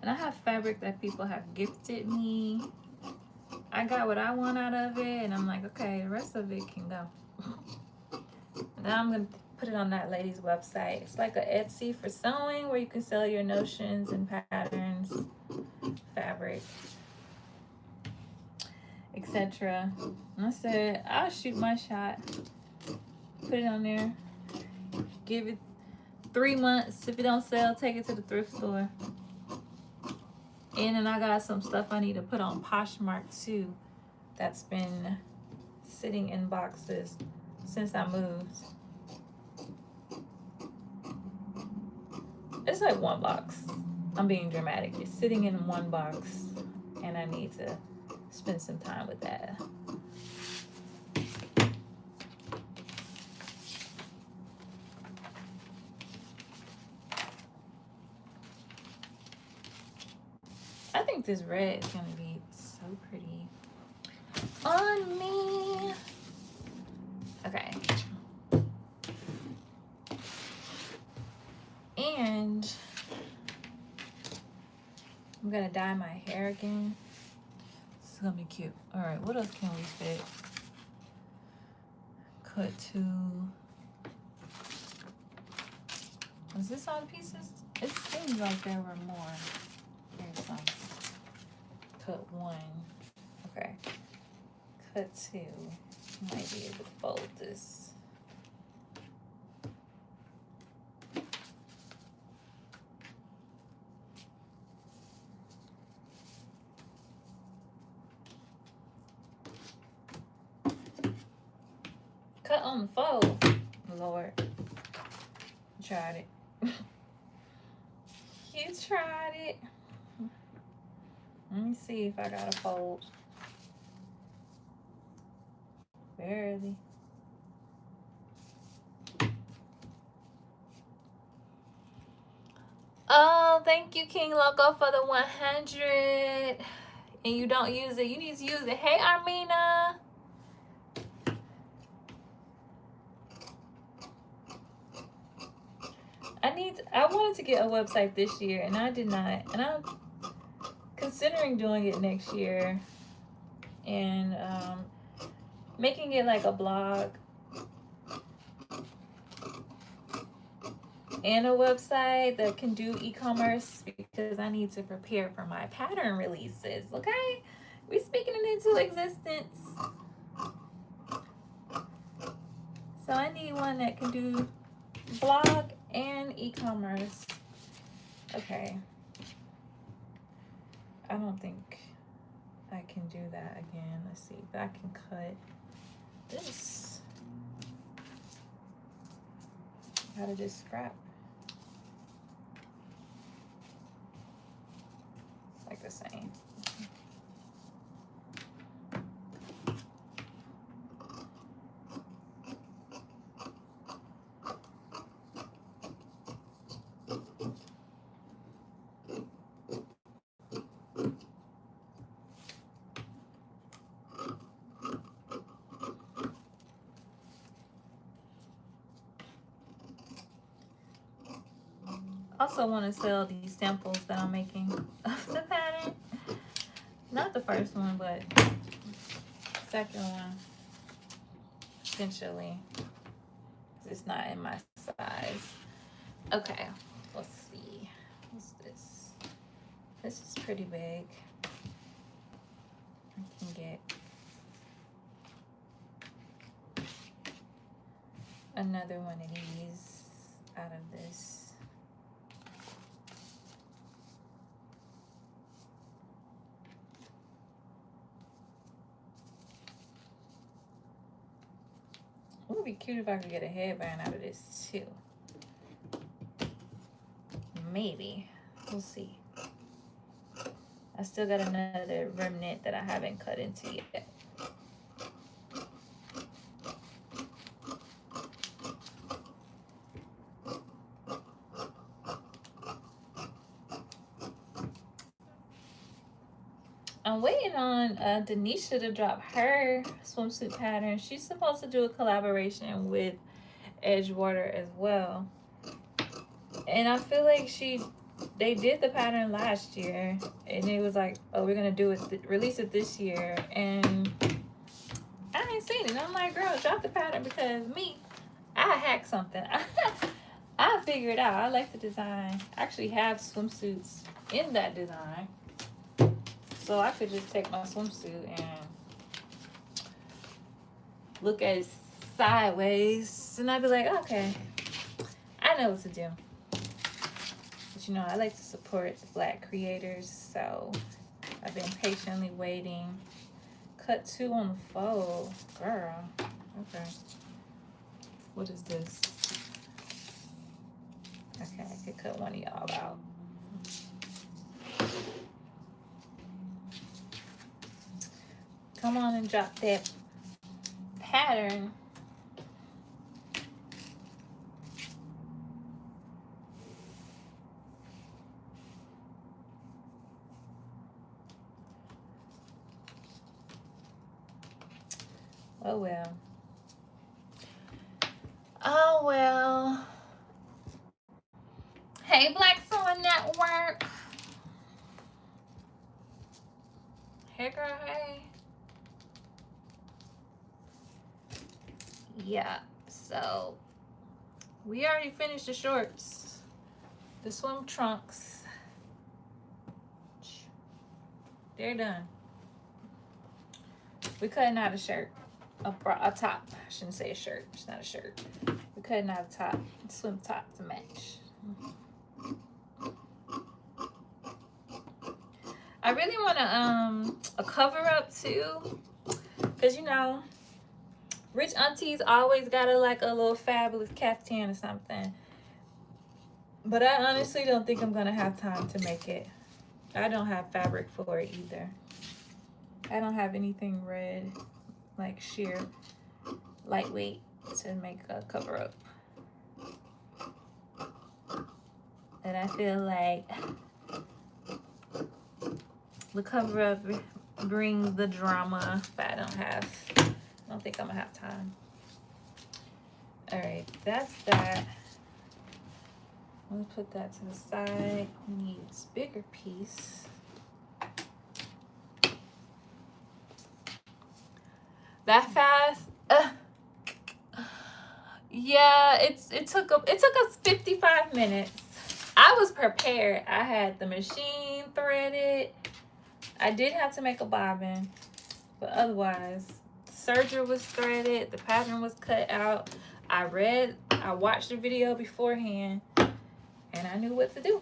and I have fabric that people have gifted me. I got what I want out of it, and I'm like, okay, the rest of it can go. Now I'm gonna put it on that lady's website. It's like a Etsy for sewing, where you can sell your notions and patterns, fabric, etc. And I said, I'll shoot my shot. Put it on there. Give it 3 months. If it don't sell, take it to the thrift store. And then I got some stuff I need to put on Poshmark too. That's been sitting in boxes since I moved. It's like one box. I'm being dramatic. It's sitting in one box, and I need to spend some time with that. I think this red is gonna be so pretty on me. Okay. And I'm gonna dye my hair again. This is gonna be cute. All right, what else can we fit? Cut two. Is this all the pieces? It seems like there were more. Here's some. Cut one. Okay. Cut two. Might be able to fold this. Cut on the fold. Lord. You tried it. You tried it. Let me see if I got a fold. Barely. Oh, thank you, King Loco, for the 100. And you don't use it. You need to use it. Hey, Armina. I wanted to get a website this year, and I did not. And I'm considering doing it next year, and making it like a blog and a website that can do e-commerce, because I need to prepare for my pattern releases. Okay, we're speaking it into existence. So I need one that can do blog and e-commerce. Okay. I don't think I can do that again. Let's see if I can cut this out of this scrap. It's like the same. Also want to sell these samples that I'm making of the pattern. Not the first one, but second one. Essentially. It's not in my size. Okay, let's see. What's this? This is pretty big. I can get another one of these out of this. It would be cute if I could get a headband out of this too. Maybe. We'll see. I still got another remnant that I haven't cut into yet. I'm waiting on Denisha to drop her swimsuit pattern. She's supposed to do a collaboration with Edgewater as well. And I feel like they did the pattern last year. And it was like, oh, we're going to do it, release it this year. And I ain't seen it. I'm like, girl, drop the pattern because I hacked something. I figured it out. I like the design. I actually have swimsuits in that design. So I could just take my swimsuit and look at it sideways. And I'd be like, okay, I know what to do. But you know, I like to support Black creators. So I've been patiently waiting. Cut 2 on the fold. Girl. Okay. What is this? Okay, I could cut one of y'all out. Come on and drop that pattern. Oh well. Oh well. Hey, Black Sewing Network. Hey, girl, hey. Yeah, so we already finished the shorts, the swim trunks. They're done. We're cutting out a shirt, a top. I shouldn't say a shirt. It's not a shirt. We're cutting out a top, swim top to match. I really want a cover up too, cause you know, rich aunties always got a little fabulous caftan or something. But I honestly don't think I'm gonna have time to make it. I don't have fabric for it either. I don't have anything red, like sheer, lightweight to make a cover up. And I feel like the cover up brings the drama, but I don't think I'm gonna have time. All right, that's that. I'm gonna put that to the side. We need this bigger piece. That fast? Yeah, it took us 55 minutes. I was prepared. I had the machine threaded. I did have to make a bobbin, but otherwise, serger was threaded. The pattern was cut out. I watched the video beforehand, and I knew what to do.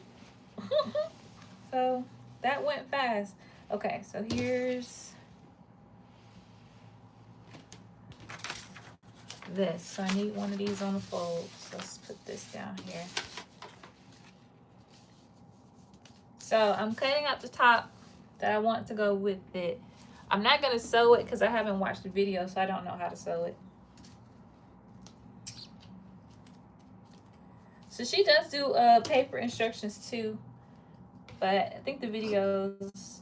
So that went fast. Okay, so here's this. So I need one of these on the fold. So let's put this down here. So I'm cutting out the top that I want to go with it. I'm not going to sew it because I haven't watched the video, so I don't know how to sew it. So she does do paper instructions too, but I think the videos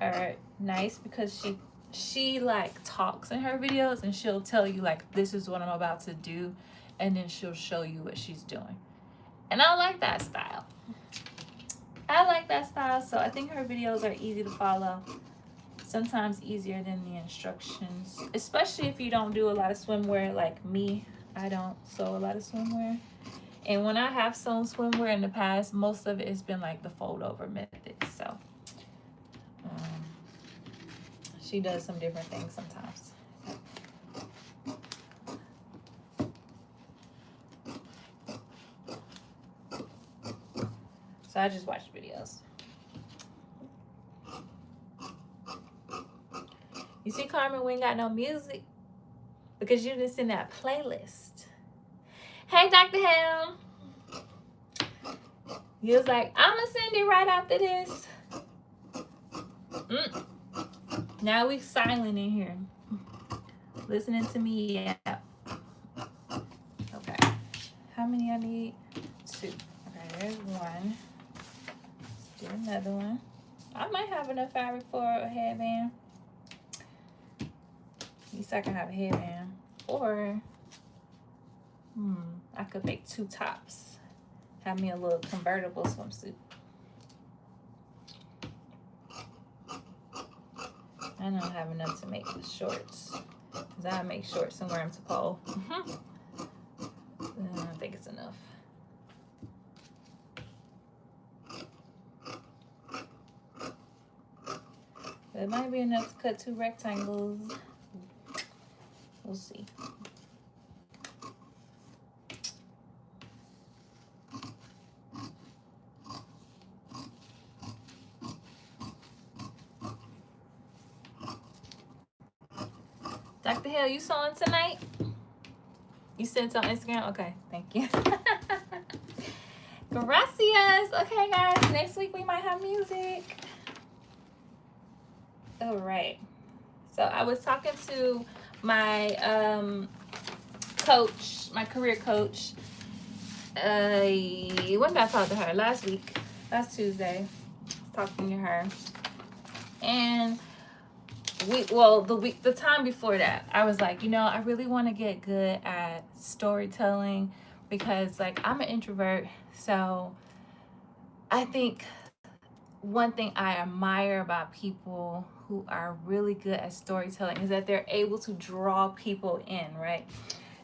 are nice because she like talks in her videos and she'll tell you like, this is what I'm about to do, and then she'll show you what she's doing. And I like that style. So I think her videos are easy to follow. sometimes easier than the instructions, especially if you don't do a lot of swimwear like me. I don't sew a lot of swimwear. And when I have sewn swimwear in the past, most of it has been like the fold over method. So she does some different things sometimes. So I just watch videos. You see, Carmen, we ain't got no music because you didn't send that playlist. Hey, Dr. Ham. He was like, I'm going to send it right after this. Now we silent in here. Listening to me, yeah. Okay. How many I need? 2. Okay, there's 1. Let's do another one. I might have enough fabric for a headband. At least I can have a headband. Or, I could make 2 tops. Have me a little convertible swimsuit. I don't have enough to make the shorts. Because I make shorts and wear them to pole. I don't think it's enough. But it might be enough to cut 2 rectangles. We'll see. Dr. Hill, you sewing tonight? You sent on Instagram? Okay, thank you. Gracias. Okay, guys, next week we might have music. All right. So I was talking to my coach, my career coach. When did I talk to her? Last week. Last Tuesday. I was talking to her. And the time before that, I was like, I really want to get good at storytelling because like I'm an introvert. So I think one thing I admire about people who are really good at storytelling is that they're able to draw people in, right?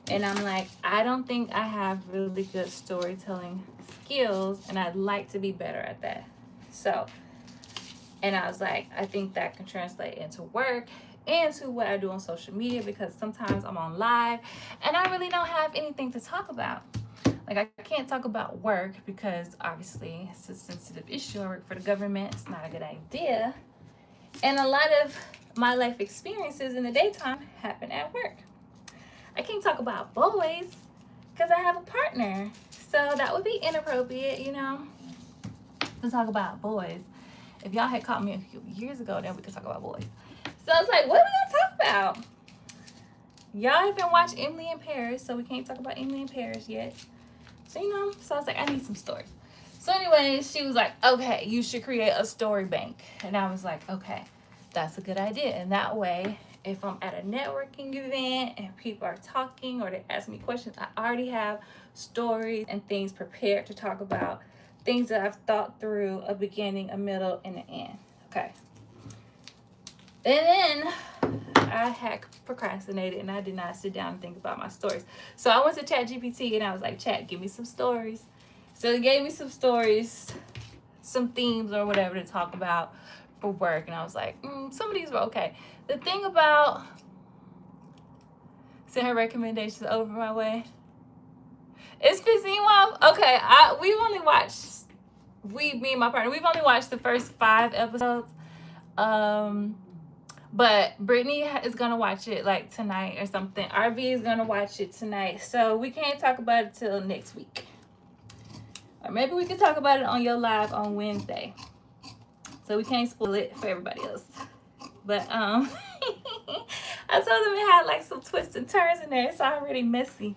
And I'm like, I don't think I have really good storytelling skills, and I'd like to be better at that. So, and I was like, I think that can translate into work and to what I do on social media, because sometimes I'm on live and I really don't have anything to talk about. Like, I can't talk about work because obviously it's a sensitive issue. I work for the government. It's not a good idea. And a lot of my life experiences in the daytime happen at work. I can't talk about boys because I have a partner. So that would be inappropriate, to talk about boys. If y'all had caught me a few years ago, then we could talk about boys. So I was like, what are we going to talk about? Y'all haven't watched Emily in Paris, so we can't talk about Emily in Paris yet. So, so I was like, I need some stories. So anyway, she was like, okay, you should create a story bank. And I was like, okay, that's a good idea. And that way, if I'm at a networking event and people are talking or they ask me questions, I already have stories and things prepared to talk about, things that I've thought through, a beginning, a middle, and an end. Okay. And then I had procrastinated and I did not sit down and think about my stories. So I went to ChatGPT and I was like, Chat, give me some stories. So it gave me some stories, some themes or whatever to talk about for work. And I was like, some of these were okay. The thing about send her recommendations over my way. It's pissing you off? Okay, me and my partner, we've only watched the first 5 episodes. But Brittany is going to watch it like tonight or something. RV is going to watch it tonight. So we can't talk about it till next week. Or maybe we could talk about it on your live on Wednesday. So we can't spoil it for everybody else. But I told them it had like some twists and turns in there. It's already messy.